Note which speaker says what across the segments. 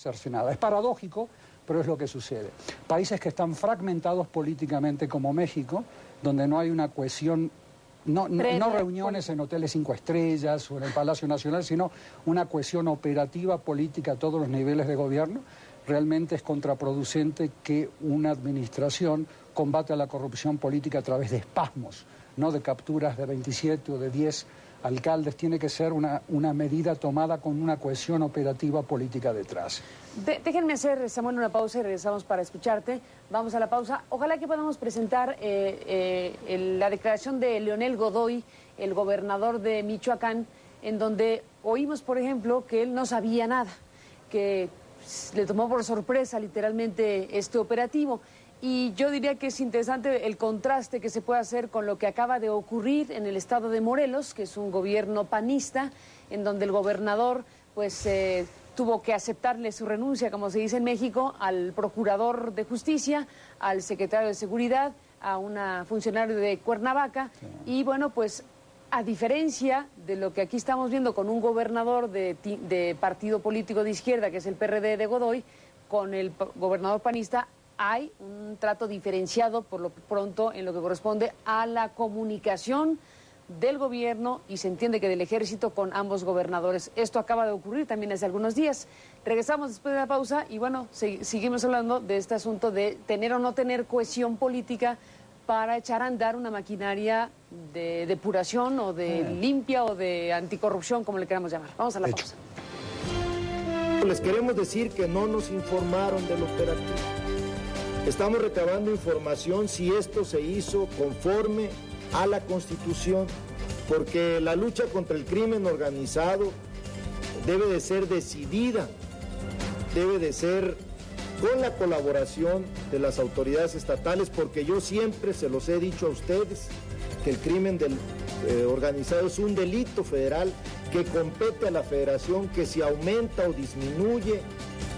Speaker 1: hacerse nada. Es paradójico, pero es lo que sucede. Países que están fragmentados políticamente como México, donde no hay una cohesión, no reuniones en hoteles 5 estrellas o en el Palacio Nacional, sino una cohesión operativa política a todos los niveles de gobierno, realmente es contraproducente que una administración combate a la corrupción política a través de espasmos, no de capturas de 27 o de 10 alcaldes. Tiene que ser una medida tomada con una cohesión operativa política detrás.
Speaker 2: Déjenme hacer, Samuel, una pausa y regresamos para escucharte. Vamos a la pausa. Ojalá que podamos presentar la declaración de Leonel Godoy, el gobernador de Michoacán, en donde oímos, por ejemplo, que él no sabía nada, que le tomó por sorpresa literalmente este operativo. Y yo diría que es interesante el contraste que se puede hacer con lo que acaba de ocurrir en el estado de Morelos, que es un gobierno panista, en donde el gobernador pues tuvo que aceptarle su renuncia, como se dice en México, al procurador de justicia, al secretario de seguridad, a una funcionario de Cuernavaca. Sí. Y bueno, pues a diferencia de lo que aquí estamos viendo con un gobernador de partido político de izquierda, que es el PRD de Godoy, con el gobernador panista, hay un trato diferenciado por lo pronto en lo que corresponde a la comunicación del gobierno y se entiende que del ejército con ambos gobernadores. Esto acaba de ocurrir también hace algunos días. Regresamos después de la pausa y bueno, seguimos hablando de este asunto de tener o no tener cohesión política para echar a andar una maquinaria de depuración o de limpia o de anticorrupción, como le queramos llamar. Vamos a la pausa.
Speaker 3: Les queremos decir que no nos informaron del operativo. Estamos recabando información si esto se hizo conforme a la Constitución, porque la lucha contra el crimen organizado debe de ser decidida, debe de ser con la colaboración de las autoridades estatales, porque yo siempre se los he dicho a ustedes que el crimen organizado es un delito federal que compete a la federación, que si aumenta o disminuye,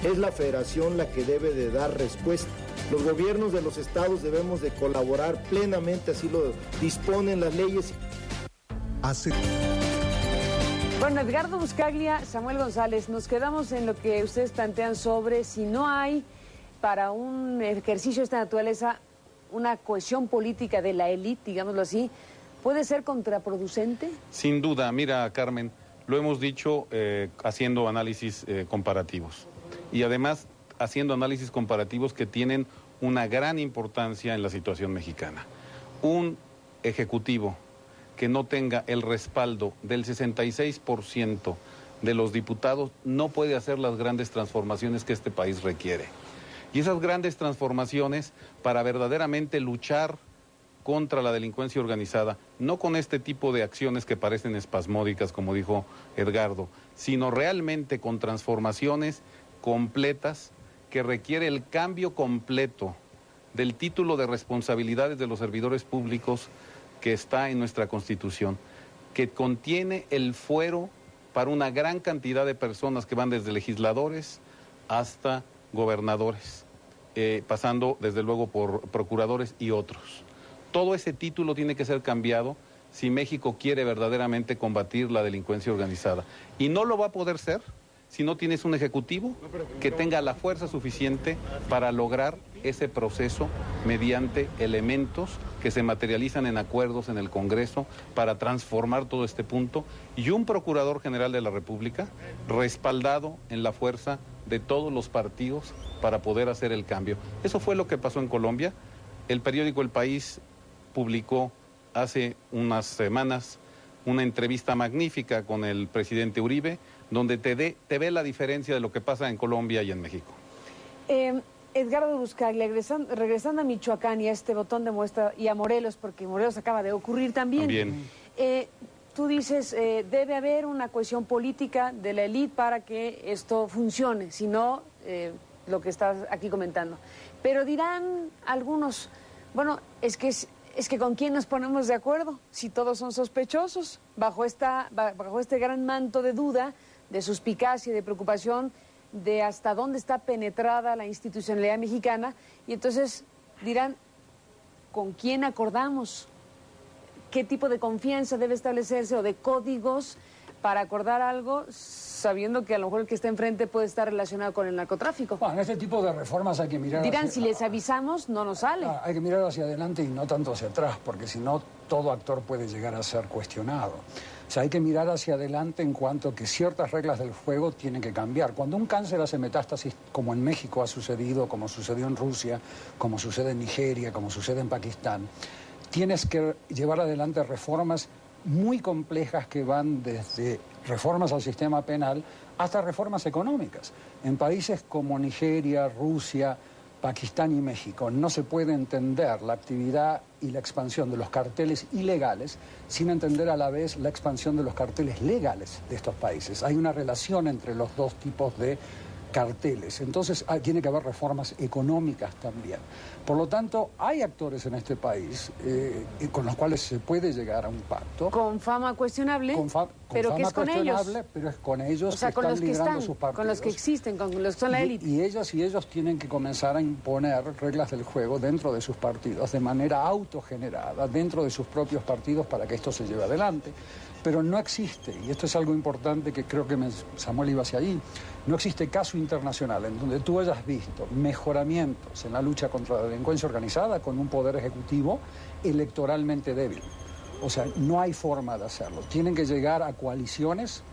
Speaker 3: es la federación la que debe de dar respuesta. Los gobiernos de los estados debemos de colaborar plenamente, así lo disponen las leyes.
Speaker 2: Bueno, Edgardo Buscaglia, Samuel González, nos quedamos en lo que ustedes plantean sobre si no hay para un ejercicio de esta naturaleza una cohesión política de la élite, digámoslo así, ¿puede ser contraproducente?
Speaker 4: Sin duda, mira, Carmen, lo hemos dicho haciendo análisis comparativos y además haciendo análisis comparativos que tienen una gran importancia en la situación mexicana. Un ejecutivo que no tenga el respaldo del 66% de los diputados no puede hacer las grandes transformaciones que este país requiere. Y esas grandes transformaciones para verdaderamente luchar contra la delincuencia organizada, no con este tipo de acciones que parecen espasmódicas, como dijo Edgardo, sino realmente con transformaciones completas que requiere el cambio completo del título de responsabilidades de los servidores públicos que está en nuestra Constitución, que contiene el fuero para una gran cantidad de personas que van desde legisladores hasta gobernadores, pasando desde luego por procuradores y otros. Todo ese título tiene que ser cambiado si México quiere verdaderamente combatir la delincuencia organizada. Y no lo va a poder ser si no tienes un ejecutivo que tenga la fuerza suficiente para lograr ese proceso mediante elementos que se materializan en acuerdos en el Congreso para transformar todo este punto, y un Procurador General de la República respaldado en la fuerza de todos los partidos para poder hacer el cambio. Eso fue lo que pasó en Colombia. El periódico El País publicó hace unas semanas una entrevista magnífica con el presidente Uribe, donde te ve la diferencia de lo que pasa en Colombia y en México.
Speaker 2: Edgardo Buscaglia, regresando a Michoacán y a este botón de muestra, y a Morelos, porque Morelos acaba de ocurrir también. Tú dices, debe haber una cohesión política de la élite para que esto funcione, si no, lo que estás aquí comentando. Pero dirán algunos, bueno, es que ¿con quién nos ponemos de acuerdo? Si todos son sospechosos, bajo este gran manto de duda, de suspicacia y de preocupación de hasta dónde está penetrada la institucionalidad mexicana, y entonces dirán, ¿con quién acordamos? ¿Qué tipo de confianza debe establecerse o de códigos para acordar algo sabiendo que a lo mejor el que está enfrente puede estar relacionado con el narcotráfico.
Speaker 1: Bueno, en este tipo de reformas hay que mirar...
Speaker 2: Dirán, si les avisamos, no nos sale.
Speaker 1: Hay que mirar hacia adelante y no tanto hacia atrás, porque si no, todo actor puede llegar a ser cuestionado. O sea, hay que mirar hacia adelante en cuanto a que ciertas reglas del juego tienen que cambiar. Cuando un cáncer hace metástasis, como en México ha sucedido, como sucedió en Rusia, como sucede en Nigeria, como sucede en Pakistán, tienes que llevar adelante reformas muy complejas que van desde reformas al sistema penal hasta reformas económicas. En países como Nigeria, Rusia, Pakistán y México no se puede entender la actividad y la expansión de los carteles ilegales sin entender a la vez la expansión de los carteles legales de estos países. Hay una relación entre los dos tipos de carteles. Entonces tiene que haber reformas económicas también. Por lo tanto, hay actores en este país con los cuales se puede llegar a un pacto.
Speaker 2: Con fama cuestionable, pero
Speaker 1: fama
Speaker 2: que es con ellos.
Speaker 1: Pero es con ellos,
Speaker 2: o sea,
Speaker 1: que
Speaker 2: con
Speaker 1: están
Speaker 2: los que
Speaker 1: liderando
Speaker 2: están,
Speaker 1: sus partidos.
Speaker 2: con los que existen, con los que son la élite.
Speaker 1: Y ellos tienen que comenzar a imponer reglas del juego dentro de sus partidos, de manera autogenerada, dentro de sus propios partidos, para que esto se lleve adelante. Pero no existe, y esto es algo importante que creo que Samuel iba hacia ahí, no existe caso internacional en donde tú hayas visto mejoramientos en la lucha contra la delincuencia organizada con un poder ejecutivo electoralmente débil. O sea, no hay forma de hacerlo. Tienen que llegar a coaliciones.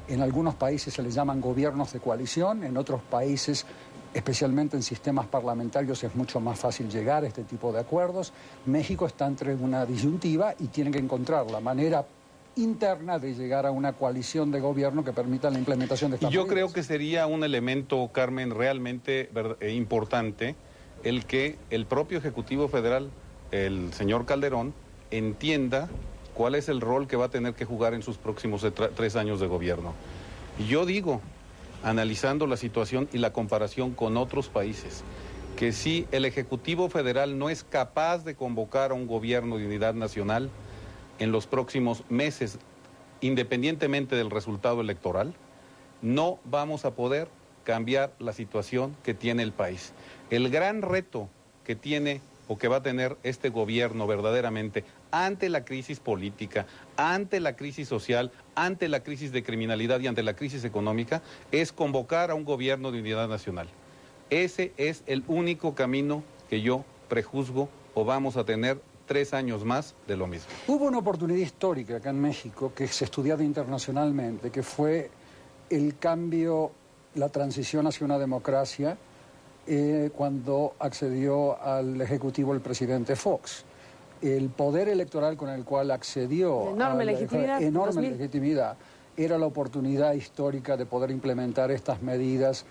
Speaker 1: En algunos países se les llaman gobiernos de coalición, en otros países, especialmente en sistemas parlamentarios, es mucho más fácil llegar a este tipo de acuerdos. México está entre una disyuntiva y tiene que encontrar la manera interna de llegar a una coalición de gobierno que permita la implementación de estas medidas.
Speaker 4: Yo creo que sería un elemento, Carmen, realmente importante el que el propio Ejecutivo Federal, el señor Calderón, entienda cuál es el rol que va a tener que jugar en sus próximos 3 años de gobierno. Y yo digo, analizando la situación y la comparación con otros países, que si el Ejecutivo Federal no es capaz de convocar a un gobierno de unidad nacional en los próximos meses, independientemente del resultado electoral, no vamos a poder cambiar la situación que tiene el país. El gran reto que tiene o que va a tener este gobierno verdaderamente ante la crisis política, ante la crisis social, ante la crisis de criminalidad y ante la crisis económica, es convocar a un gobierno de unidad nacional. Ese es el único camino que yo prejuzgo o vamos a tener 3 años más de lo mismo.
Speaker 1: Hubo una oportunidad histórica acá en México que se ha estudiado internacionalmente, que fue el cambio, la transición hacia una democracia cuando accedió al Ejecutivo el presidente Fox. El poder electoral con el cual accedió,
Speaker 2: enorme
Speaker 1: legitimidad, era la oportunidad histórica de poder implementar estas medidas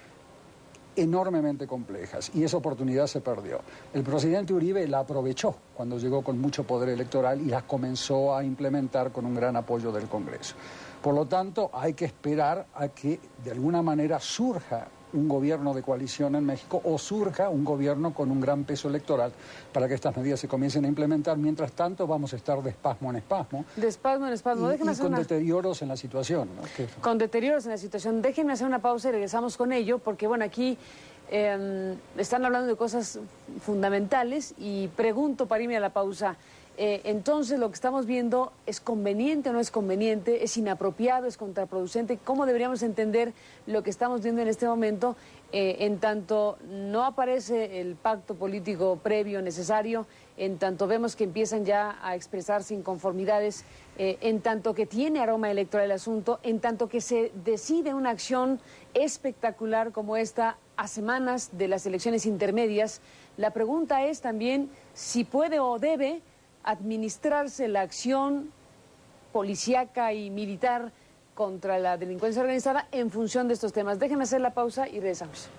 Speaker 1: enormemente complejas, y esa oportunidad se perdió. El presidente Uribe la aprovechó cuando llegó con mucho poder electoral y las comenzó a implementar con un gran apoyo del Congreso. Por lo tanto, hay que esperar a que de alguna manera surja un gobierno de coalición en México o surja un gobierno con un gran peso electoral para que estas medidas se comiencen a implementar. Mientras tanto, vamos a estar de espasmo en espasmo.
Speaker 2: De espasmo en espasmo.
Speaker 1: Y con deterioros en la situación, ¿no?
Speaker 2: Con deterioros en la situación. Déjenme hacer una pausa y regresamos con ello, porque bueno, aquí están hablando de cosas fundamentales y pregunto para irme a la pausa. Entonces, lo que estamos viendo, ¿es conveniente o no es conveniente? ¿Es inapropiado? ¿Es contraproducente? ¿Cómo deberíamos entender lo que estamos viendo en este momento? En tanto no aparece el pacto político previo necesario, en tanto vemos que empiezan ya a expresarse inconformidades, en tanto que tiene aroma electoral el asunto, en tanto que se decide una acción espectacular como esta a semanas de las elecciones intermedias. La pregunta es también si puede o debe administrarse la acción policíaca y militar contra la delincuencia organizada en función de estos temas. Déjenme hacer la pausa y regresamos.